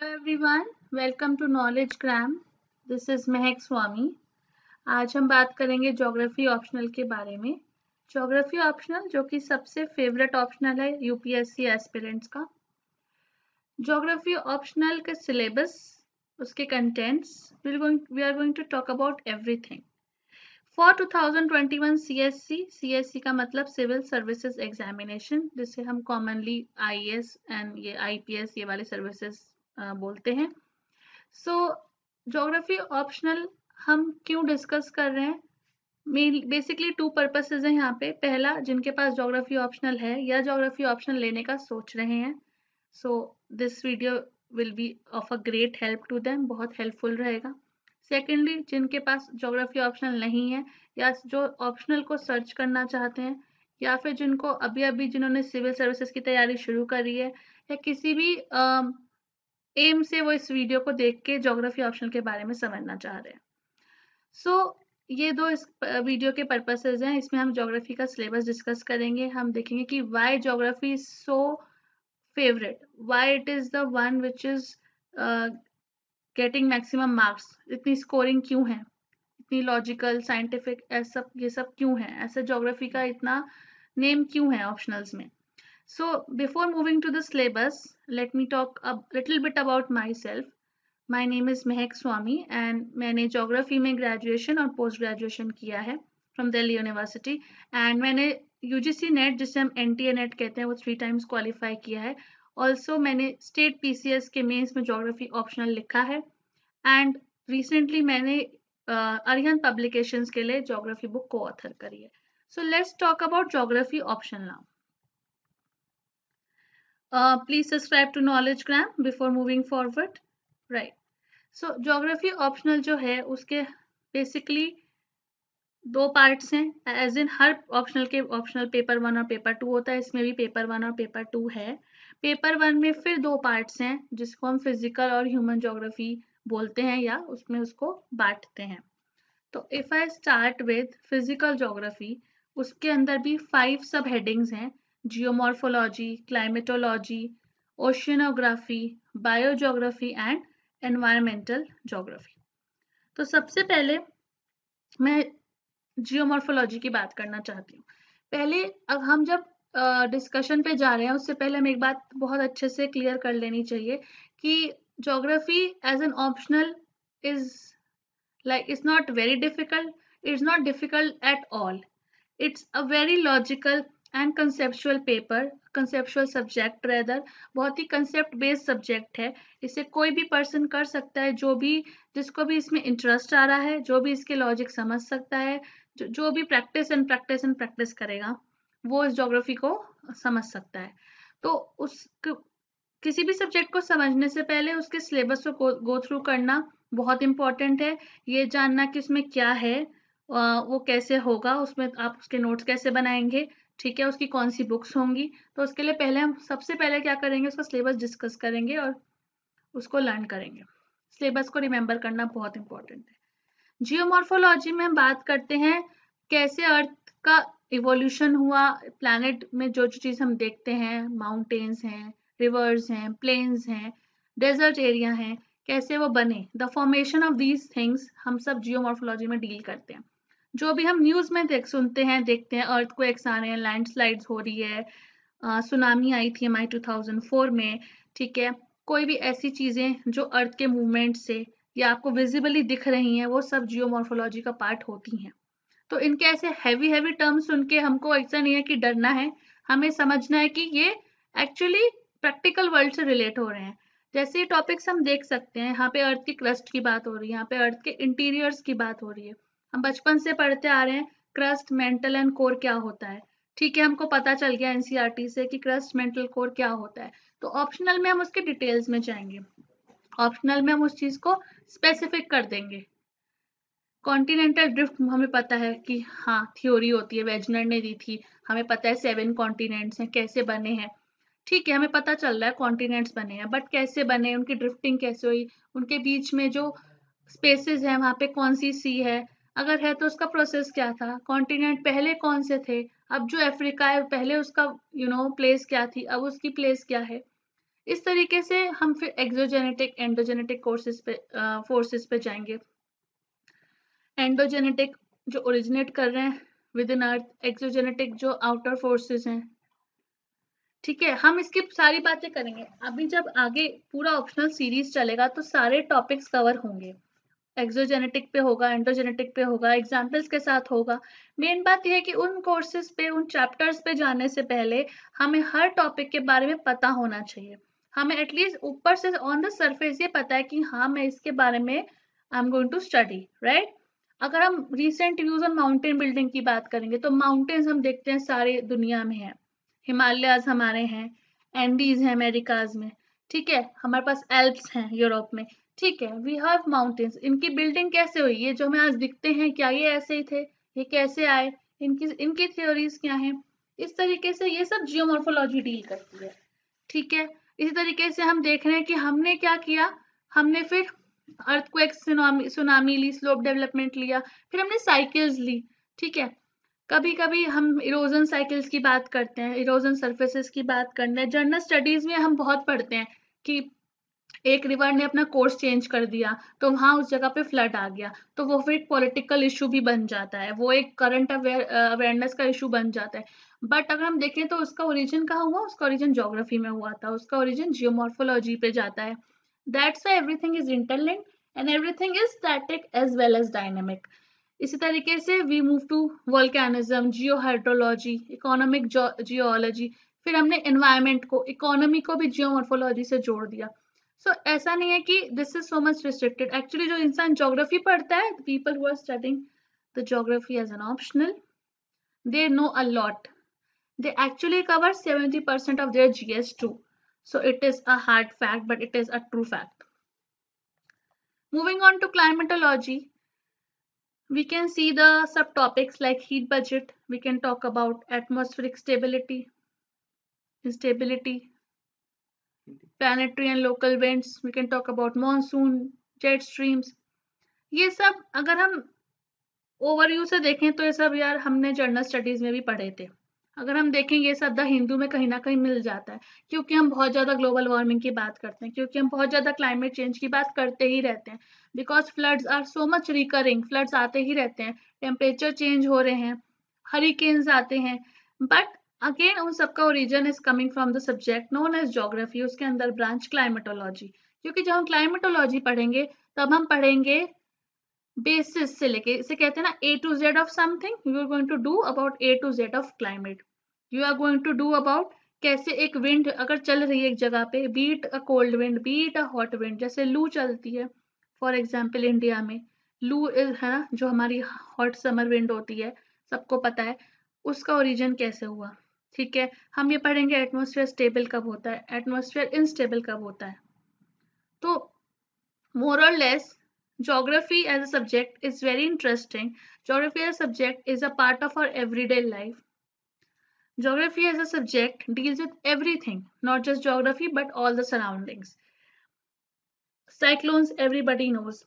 Hello everyone, welcome to Knowledge Gram. This is Mahak Swami. आज हम बात करेंगे ज्योग्राफी ऑप्शनल के बारे में। ज्योग्राफी ऑप्शनल जो कि सबसे फेवरेट ऑप्शनल है यूपीएससी एस्पिरेंट्स का। ज्योग्राफी ऑप्शनल का सिलेबस, उसके contents, we are going to talk about everything for 2021 CSC का मतलब सिविल सर्विसेज एग्जामिनेशन, जिसे हम कॉमनली आईएएस एंड ये आईपीएस ये वाले सर्विसेज बोलते हैं। सो ज्योग्राफी ऑप्शनल हम क्यों डिस्कस कर रहे हैं? बेसिकली टू पर्पसेज हैं यहाँ पे। पहला, जिनके पास ज्योग्राफी ऑप्शनल है या ज्योग्राफी ऑप्शनल लेने का सोच रहे हैं, so this video will be of a great help to them, बहुत हेल्पफुल रहेगा। सेकेंडली, जिनके पास ज्योग्राफी ऑप्शनल नहीं है या जो ऑप्शनल को सर्च करना चाहते हैं, या फिर जिनको अभी अभी जिन्होंने सिविल सर्विसेज की तैयारी शुरू करी है या किसी भी एम से वो इस वीडियो को देख के ज्योग्राफी ऑप्शनल के बारे में समझना चाह रहे हैं। सो ये दो इस वीडियो के पर्पसेज हैं। इसमें हम ज्योग्राफी का सिलेबस डिस्कस करेंगे। हम देखेंगे कि why geography is so favourite, why it is the one which is getting maximum marks, इतनी स्कोरिंग क्यों है, इतनी लॉजिकल साइंटिफिक ये सब क्यों है, ऐसा ज्योग्राफी का इतना नेम क्यों है ऑप्शनल्स में। So before moving to the syllabus, let me talk a little bit about myself. My name is Mehak Swami and मैंने geography में graduation और post graduation किया है from Delhi University, and मैंने UGC NET, जिसे हम NTA NET कहते हैं, वो 3 times qualify किया है। Also मैंने state PCS के मेंस में geography optional लिखा है, and recently मैंने अरिहंत publications के लिए geography book co-author करी है। So let's talk about geography optional now. Please subscribe to KnowledgeGram before moving forward. Right. So geography optional जो है उसके basically 2 parts हैं, एज इन हर ऑप्शनल के ऑप्शनल पेपर 1 और पेपर 2 होता है, इसमें भी पेपर 1 और पेपर 2 है। पेपर 1 में फिर 2 पार्ट्स हैं जिसको हम फिजिकल और ह्यूमन ज्योग्राफी बोलते हैं या उसमें उसको बांटते हैं। तो if I start with physical geography, उसके अंदर भी 5 सब हेडिंग्स हैं: geomorphology, climatology, oceanography, biogeography and environmental geography. तो सबसे पहले मैं जियोमॉर्फोलॉजी की बात करना चाहती हूँ। पहले अब हम जब डिस्कशन पे जा रहे हैं उससे पहले हमें एक बात बहुत अच्छे से क्लियर कर लेनी चाहिए कि geography as an optional is like it's not very difficult, it's not difficult at all, it's a very logical and conceptual paper, conceptual subject rather, बहुत ही concept based subject है। इसे कोई भी person कर सकता है, जो भी जिसको भी इसमें interest आ रहा है, जो भी इसके logic समझ सकता है, जो भी practice करेगा वो इस geography को समझ सकता है। तो उस किसी भी सब्जेक्ट को समझने से पहले उसके सिलेबस को गो थ्रू करना बहुत इंपॉर्टेंट है। ये जानना कि उसमें क्या है, वो कैसे होगा, उसमें आप उसके नोट्स कैसे बनाएंगे, ठीक है, उसकी कौन सी बुक्स होंगी। तो उसके लिए पहले हम सबसे पहले क्या करेंगे, उसका सिलेबस डिस्कस करेंगे और उसको लर्न करेंगे। सिलेबस को रिमेंबर करना बहुत इंपॉर्टेंट है। जियोमॉर्फोलॉजी में हम बात करते हैं कैसे अर्थ का इवोल्यूशन हुआ, प्लैनेट में जो जो चीज हम देखते हैं, माउंटेन्स हैं, रिवर्स हैं, प्लेन्स हैं, डेजर्ट एरिया हैं, कैसे वो बने, the formation of these things हम सब जियोमॉर्फोलॉजी में डील करते हैं। जो भी हम न्यूज में सुनते हैं, देखते हैं, अर्थक्वेक्स आ रहे हैं, लैंडस्लाइड्स हो रही है, सुनामी आई थी मई 2004 में, ठीक है, कोई भी ऐसी चीजें जो अर्थ के मूवमेंट से या आपको विजिबली दिख रही हैं, वो सब जियोमॉर्फोलॉजी का पार्ट होती हैं। तो इनके ऐसे हैवी टर्म्स सुन के हमको ऐसा नहीं है कि डरना है, हमें समझना है कि ये एक्चुअली प्रैक्टिकल वर्ल्ड से रिलेट हो रहे हैं। जैसे ये टॉपिक्स हम देख सकते हैं, यहाँ पे अर्थ की क्रस्ट की बात हो रही है, यहाँ पे अर्थ के इंटीरियर्स की बात हो रही है। हम बचपन से पढ़ते आ रहे हैं क्रस्ट, मेंटल एंड कोर क्या होता है, ठीक है, हमको पता चल गया एनसीईआरटी से कि क्रस्ट, मेंटल, कोर क्या होता है। तो ऑप्शनल में हम उसके डिटेल्स में जाएंगे, ऑप्शनल में हम उस चीज को स्पेसिफिक कर देंगे। कॉन्टिनेंटल ड्रिफ्ट हमें पता है कि हाँ थ्योरी होती है, वेजनर ने दी थी, हमें पता है 7 कॉन्टिनेंट्स हैं, कैसे बने हैं, ठीक है, हमें पता चल रहा है कॉन्टिनेंट्स बने हैं, बट कैसे बने, उनकी ड्रिफ्टिंग कैसे हुई, उनके बीच में जो स्पेसेस है वहां पे कौन सी सी है, अगर है तो उसका प्रोसेस क्या था, कॉन्टिनेंट पहले कौन से थे, अब जो अफ्रीका है पहले उसका प्लेस क्या थी, अब उसकी प्लेस क्या है, इस तरीके से हम फिर एक्सोजेनेटिक एंडोजेनेटिक फोर्सेस पे जाएंगे। एंडोजेनेटिक जो ओरिजिनेट कर रहे हैं विद इन अर्थ, एक्सोजेनेटिक जो आउटर फोर्सेस हैं। ठीक है, हम इसकी सारी बातें करेंगे। अभी जब आगे पूरा ऑप्शनल सीरीज चलेगा तो सारे टॉपिक्स कवर होंगे, एक्सोजेनेटिक पे होगा, एंडोजेनेटिक पे होगा, एग्जाम्पल्स के साथ होगा। मेन बात यह है कि उन कोर्सेज पे, उन चैप्टर्स पे जाने से पहले हमें हर टॉपिक के बारे में पता होना चाहिए। हमें एटलीस्ट ऊपर से ऑन द सरफेस ये पता है कि हाँ मैं इसके बारे में I am going to study, right. अगर हम recent views on mountain building की बात करेंगे तो माउंटेन्स हम देखते हैं सारे दुनिया में है। हिमालयाज हमारे हैं, एंडीज हैं अमेरिकाज में, ठीक है, हमारे पास एल्प्स हैं यूरोप में, ठीक है, वी हैव माउंटेन्स। इनकी बिल्डिंग कैसे हुई, ये जो हमें आज दिखते हैं क्या ये ऐसे ही थे, ये कैसे आए, इनकी थ्योरीज क्या हैं। इस तरीके से ये सब जियोमॉर्फोलॉजी डील करती है, ठीक है। इसी तरीके से हम देख रहे हैं कि हमने क्या किया, हमने फिर अर्थक्वेक, सुनामी ली, स्लोप डेवलपमेंट लिया, फिर हमने साइकिल्स ली, ठीक है। कभी कभी हम इरोजन साइकिल्स की बात करते हैं, इरोजन सर्फेसेस की बात करते हैं। जर्नल स्टडीज में हम बहुत पढ़ते हैं कि एक रिवर ने अपना कोर्स चेंज कर दिया तो वहां उस जगह पे फ्लड आ गया, तो वो फिर एक पॉलिटिकल इशू भी बन जाता है, वो एक करंट अवेयरनेस का इशू बन जाता है। बट अगर हम देखें तो उसका ओरिजिन कहाँ हुआ, उसका ओरिजिन ज्योग्राफी में हुआ था, उसका ओरिजिन जियोमॉर्फोलॉजी पे जाता है। That's why everything is interlinked and everything is static as well as dynamic. इसी तरीके से we move to volcanism, geohydrology, economic geology, फिर हमने एनवायरमेंट को, इकोनॉमी को भी जियोमॉर्फोलॉजी से जोड़ दिया। सो ऐसा नहीं है कि this is so much restricted. Actually जो इंसान ज्योग्राफी पढ़ता है, people who are studying the geography as an optional, they know a lot. They actually cover 70% of their GS too. So it is a hard fact, but it is a true fact. Moving on to climatology, we can see the subtopics like heat budget. We can talk about atmospheric stability, instability, planetary and local winds. We can talk about monsoon, jet streams. ये सब अगर हम overview से देखें तो ये सब यार हमने जर्नल स्टडीज में भी पढ़े थे। अगर हम देखें ये सब द हिंदू में कहीं ना कहीं मिल जाता है, क्योंकि हम बहुत ज्यादा ग्लोबल वार्मिंग की बात करते हैं, क्योंकि हम बहुत ज्यादा क्लाइमेट चेंज की बात करते ही रहते हैं। Because floods are so much recurring, floods आते ही रहते हैं, टेम्परेचर चेंज हो रहे हैं, हरिकेन्स आते हैं। बट अगेन उन सबका origin is coming from the subject known as geography, उसके अंदर ब्रांच क्लाइमेटोलॉजी। क्योंकि जब हम क्लाइमेटोलॉजी पढ़ेंगे तब हम पढ़ेंगे बेसिस से लेके, इसे कहते हैं ना A to Z of something, you are going to do about A to Z of climate. You are going to do about कैसे एक विंड अगर चल रही है एक जगह पे, beat a cold wind, beat a hot wind, जैसे लू चलती है फॉर एग्जाम्पल इंडिया में, लू इज है ना जो हमारी हॉट समर विंड होती है, सबको पता है, उसका ओरिजिन कैसे हुआ। ठीक है, हम ये पढ़ेंगे एटमोसफेयर स्टेबल कब होता है, एटमोसफेयर इनस्टेबल कब होता है। तो more or less geography as a subject is very interesting. Geography as a subject is a part of our everyday life. Geography as a subject deals with everything, not just geography but all the surroundings. Cyclones everybody knows.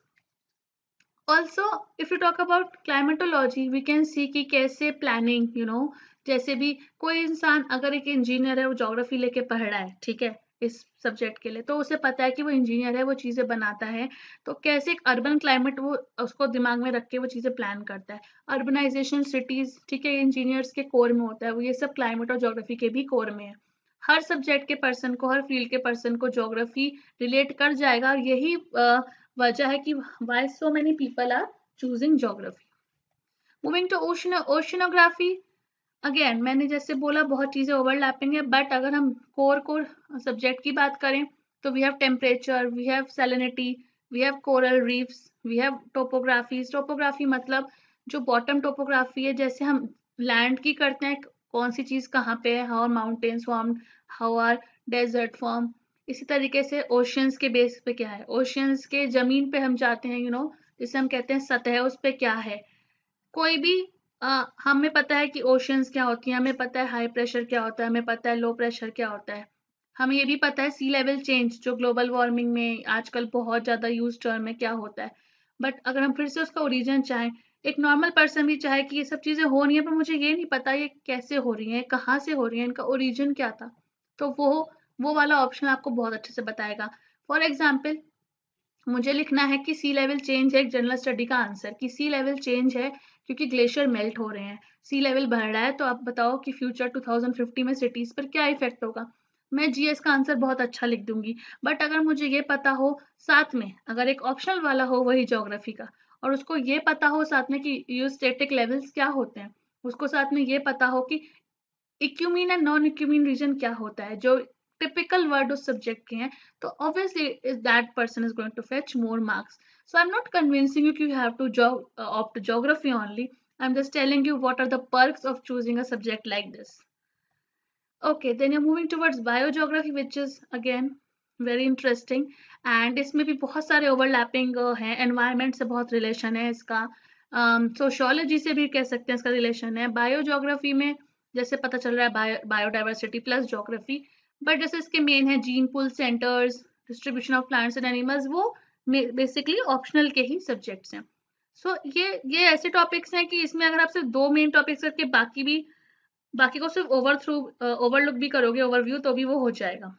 Also if you talk about climatology we can see कि कैसे planning, जैसे भी कोई इंसान अगर एक engineer है, वो ज्योग्राफी लेके पढ़ रहा है, ठीक है, इस सब्जेक्ट के लिए, तो उसे पता है कि वो इंजीनियर है, वो चीजें बनाता है, तो कैसे एक अर्बन क्लाइमेट वो उसको दिमाग में रख के वो चीजें प्लान करता है। अर्बनाइजेशन, सिटीज, ठीक है, इंजीनियर्स के कोर में होता है, वो ये सब क्लाइमेट और ज्योग्राफी के भी कोर में है। हर सब्जेक्ट के पर्सन को, हर फील्ड के पर्सन को ज्योग्राफी रिलेट कर जाएगा, और यही वजह है कि why so many people are choosing geography. Moving to oceanography, again मैंने जैसे बोला बहुत चीजें ओवरलैपिंग है, बट अगर हम कोर सब्जेक्ट की बात करें तो we have temperature, we have salinity, we have coral reefs, we have topographies. Topography मतलब जो बॉटम टोपोग्राफी है, जैसे हम लैंड की करते हैं, कौन सी चीज कहाँ पे है, how are mountains form, how are desert form. इसी तरीके से ओशियंस के बेस पे क्या है, ओशियंस के जमीन पे हम जाते हैं, जिसे हम कहते हैं सतह, उस पे क्या है। कोई भी हमें पता है कि ओशियंस क्या होती है, हमें पता है हाई प्रेशर क्या होता है, हमें पता है लो प्रेशर क्या होता है, हमें ये भी पता है सी लेवल चेंज जो ग्लोबल वार्मिंग में आजकल बहुत ज्यादा यूज टर्म है क्या होता है। बट अगर हम फिर से उसका ओरिजिन चाहें, एक नॉर्मल पर्सन भी चाहे कि ये सब चीजें हो रही है पर मुझे ये नहीं पता ये कैसे हो रही है, कहाँ से हो रही है, इनका ओरिजिन क्या था, तो वो वो वाला ऑप्शन आपको बहुत अच्छे से बताएगा। फॉर एग्जाम्पल, मुझे लिखना है कि सी लेवल चेंज है एक जनरल स्टडी का आंसर, कि सी लेवल चेंज है क्योंकि ग्लेशियर मेल्ट हो रहे हैं, सी लेवल बढ़ रहा है, तो आप बताओ कि फ्यूचर 2050 में सिटीज पर क्या इफेक्ट होगा। मैं जीएस का आंसर बहुत अच्छा लिख दूंगी। बट अगर मुझे ये पता हो साथ में, अगर एक ऑप्शनल वाला हो वही ज्योग्राफी का, और उसको ये पता हो साथ में कि यूस्टेटिक लेवल्स क्या होते हैं, उसको साथ में ये पता हो कि इक्यूमीन एंड नॉन इक्यूमीन रीजन क्या होता है, जो टिपिकल वर्ड उस सब्जेक्ट के हैं, तो obviously is that person is going to fetch more marks. So I'm not convincing you you have to opt geography only. I'm just telling you what are the perks of choosing a subject like this. Okay, then you're moving towards biogeography, which is again very interesting. And इसमें भी बहुत सारे overlapping हैं, environment से बहुत relation है इसका, sociology से भी कह सकते हैं इसका relation है। biogeography में जैसे पता चल रहा है biodiversity plus geography, बट जैसे इसके मेन है gene pool centres, distribution of plants and animals, वो बेसिकली ऑप्शनल के ही सब्जेक्ट्स हैं। सो ये ऐसे टॉपिक्स हैं कि इसमें अगर आप सिर्फ 2 मेन टॉपिक्स करके बाकी को सिर्फ ओवरलुक भी करोगे, ओवरव्यू, तो भी वो हो जाएगा।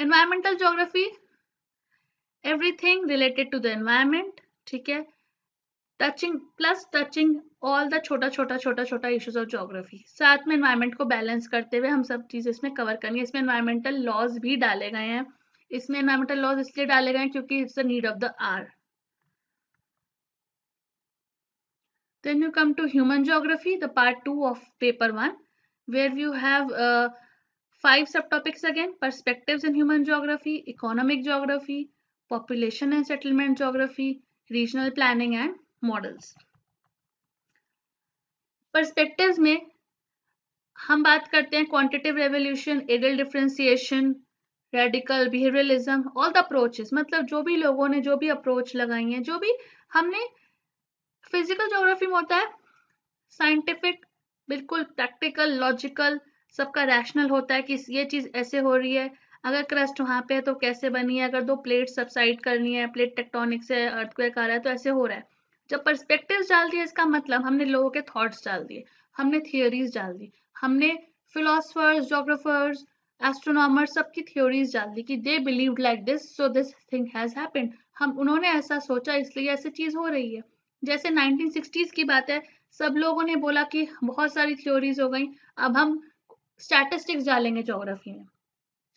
Environmental geography, everything related to the environment, ठीक है, टचिंग ऑल द छोटा इश्यूज ऑफ ज्योग्राफी, साथ में एनवायरमेंट को बैलेंस करते हुए हम सब चीजें इसमें कवर करनी है। इसमें एनवायरमेंटल लॉज भी डाले गए हैं। इसमें एनवायरमेंटल लॉज इसलिए डाले गए हैं क्योंकि it's the need of the hour. Then you come to human geography, the part 2 of paper 1, where you have 5 subtopics again: perspectives in human geography, economic geography, population and settlement geography, regional planning and models. Perspectives में हम बात करते हैं quantitative revolution, areal differentiation, radical behaviouralism, all the approaches, मतलब जो भी लोगों ने जो भी अप्रोच लगाई है, जो भी हमने फिजिकल ज्योग्राफी में होता है, साइंटिफिक, बिल्कुल प्रैक्टिकल, लॉजिकल, सबका रैशनल होता है कि ये चीज ऐसे हो रही है, अगर क्रस्ट वहां पे है तो कैसे बनी है, अगर 2 प्लेट सबसाइड करनी है, प्लेट टेक्टोनिक से अर्थक्वेक आ रहा है तो ऐसे हो रहा है। जब पर्सपेक्टिव्स डाल दिए, इसका मतलब हमने लोगों के थॉट्स डाल दिए, हमने थियोरीज डाल दी, हमने फिलोसफर्स, जोग्राफर्स, एस्ट्रोनॉमर्स सबकी थ्योरीज डाल दी कि they believed like this, so this thing has happened, उन्होंने ऐसा सोचा इसलिए ऐसी चीज हो रही है। जैसे 1960s की बात है, सब लोगों ने बोला कि बहुत सारी थ्योरीज हो गई, अब हम स्टैटिस्टिक्स डालेंगे ज्योग्राफी में,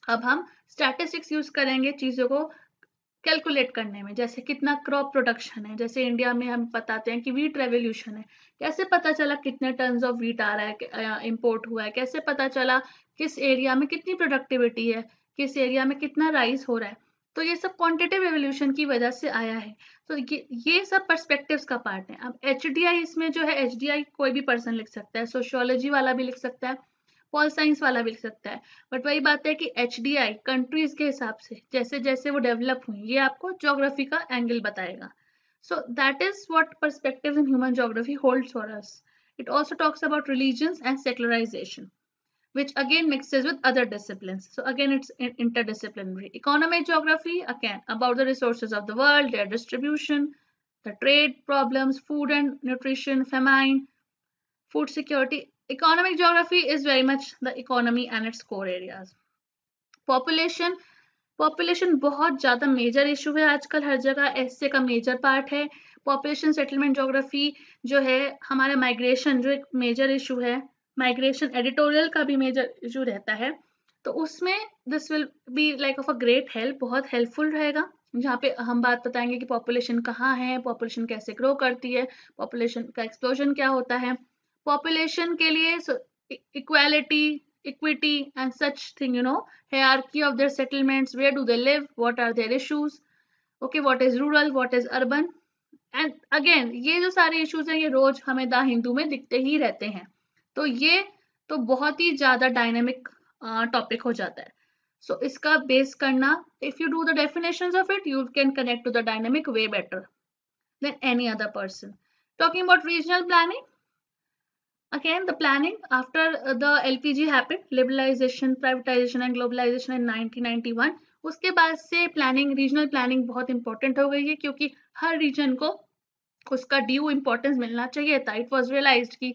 अब हम स्टैटिस्टिक्स यूज करेंगे चीजों को कैलकुलेट करने में, जैसे कितना क्रॉप प्रोडक्शन है, जैसे इंडिया में हम बताते हैं कि वीट रेवोल्यूशन है, कैसे पता चला कितने टन्स ऑफ वीट आ रहा है, इंपोर्ट हुआ है, कैसे पता चला किस एरिया में कितनी प्रोडक्टिविटी है, किस एरिया में कितना राइस हो रहा है, तो ये सब क्वांटिटेटिव रेवोल्यूशन की वजह से आया है। तो ये सब पर्सपेक्टिव्स का पार्ट है। अब एचडीआई, इसमें जो है एचडीआई कोई भी पर्सन लिख सकता है, सोशियोलॉजी वाला भी लिख सकता है, पॉल साइंस वाला भी लिख सकता है, बट वही बात है कि एचडीआई कंट्रीज के हिसाब से जैसे जैसे वो डेवलप हुई, ये आपको ज्योग्राफी का एंगल बताएगा। So that is what perspectives in human geography holds for us. It also talks about religions and secularisation, which again mixes with other disciplines. So again, it's interdisciplinary. Economic geography, again, about the resources of the world, their distribution, the trade problems, food and nutrition, famine, food security. Economic geography is very much the economy and its core areas. Population बहुत ज्यादा major issue है आजकल, हर जगह ऐसे का major part है। Population settlement geography जो है, हमारा माइग्रेशन जो एक मेजर इशू है, माइग्रेशन एडिटोरियल का भी मेजर इशू रहता है, तो उसमें this will be like of a great help, बहुत हेल्पफुल रहेगा, जहाँ पे हम बात बताएंगे कि पॉपुलेशन कहाँ है, पॉपुलेशन कैसे ग्रो करती है, पॉपुलेशन का एक्सप्लोजन क्या होता है, पॉपुलेशन के लिए equality, equity and such thing, hierarchy of their settlements, where do they live, what are their issues, okay, what is rural, what is urban, and again ये जो सारे issues हैं, ये रोज हमें द हिंदू में दिखते ही रहते हैं, तो ये तो बहुत ही ज्यादा डायनेमिक टॉपिक हो जाता है। सो इसका बेस करना, if you do the definitions of it, you can connect to the dynamic way better than any other person. Talking about regional planning, again the planning after the LPG happened, liberalization, privatization and globalization in 1991, उसके बाद से planning, regional planning बहुत important हो गई है, क्योंकि हर reason को उसका ड्यू इंपॉर्टेंस मिलना चाहिए था। इट वाज रियलाइज्ड कि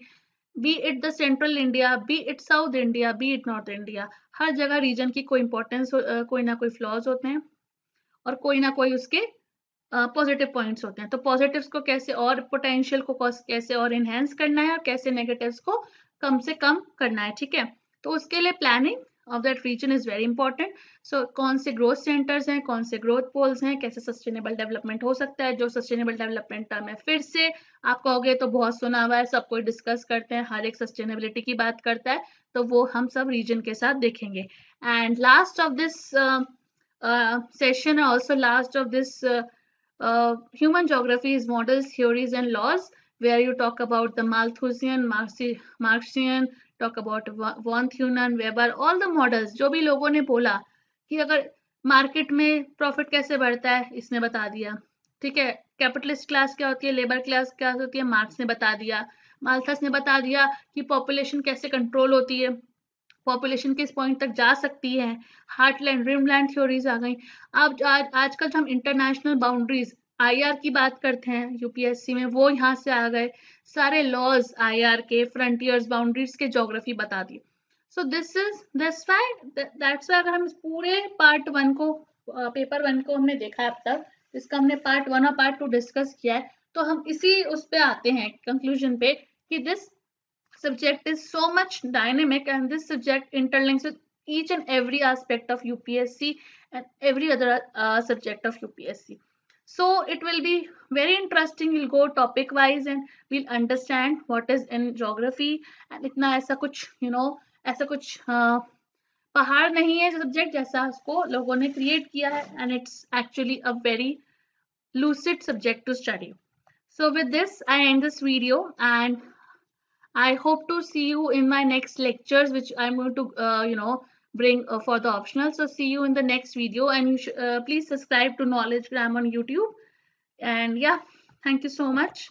be it the central India, be it south India, be it north India, हर जगह रीजन की कोई इंपॉर्टेंस, कोई ना कोई फ्लॉज होते हैं और कोई ना कोई उसके पॉजिटिव पॉइंट्स होते हैं। तो पॉजिटिव्स को कैसे और पोटेंशियल को कैसे और इनहेंस करना है और कैसे नेगेटिव्स को कम से कम करना है, ठीक है। तो उसके लिए planning of that region is very important. So कौन से ग्रोथ सेंटर्स हैं, कौन से ग्रोथ पोल्स हैं, कैसे सस्टेनेबल डेवलपमेंट हो सकता है। जो सस्टेनेबल डेवलपमेंट टर्म है, फिर से आप कहोगे तो बहुत सुना हुआ है, सब कोई डिस्कस करते हैं, हर एक सस्टेनेबिलिटी की बात करता है, तो वो हम सब रीजन के साथ देखेंगे। And last of this session, also last of this human geography is models, theories and laws, where you talk about the Malthusian, Marxian, talk about von Thunen, Weber, all the models जो भी लोगों ने बोला कि अगर market में profit कैसे बढ़ता है, इसने बता दिया, ठीक है। कैपिटलिस्ट क्लास क्या होती है, लेबर क्लास क्या होती है, मार्क्स ने बता दिया। माल्थस ने बता दिया कि पॉपुलेशन कैसे कंट्रोल होती है, पॉपुलेशन किस पॉइंट तक जा सकती है। हार्टलैंड ड्रीमलैंड थ्योरीज आ गई। अब आजकल हम इंटरनेशनल बाउंड्रीज आईआर की बात करते हैं यूपीएससी में, वो यहाँ से आ गए। सारे लॉज आईआर के, फ्रंटियर्स, बाउंड्रीज के ज्योग्राफी बता दी। सो दैट्स वाई अगर हम इस पूरे पार्ट वन को, पेपर वन को हमने देखा है अब तक, इसका हमने पार्ट वन और पार्ट टू डिस्कस किया है, तो हम इसी उस पे आते हैं कंक्लूजन पे कि this subject is so much dynamic and this subject interlinks with each and every aspect of UPSC and every other subject of UPSC. So it will be very interesting. We'll go topic wise and we'll understand what is in geography. And इतना ऐसा कुछ ऐसा कुछ पहाड़ नहीं है subject जैसा उसको लोगों ने क्रिएट किया है, and it's actually a very lucid subject to study. So with this I end this video, and I hope to see you in my next lectures, which I'm going to, bring for the optional. So see you in the next video, and you please subscribe to Knowledge Gram on YouTube. And yeah, thank you so much.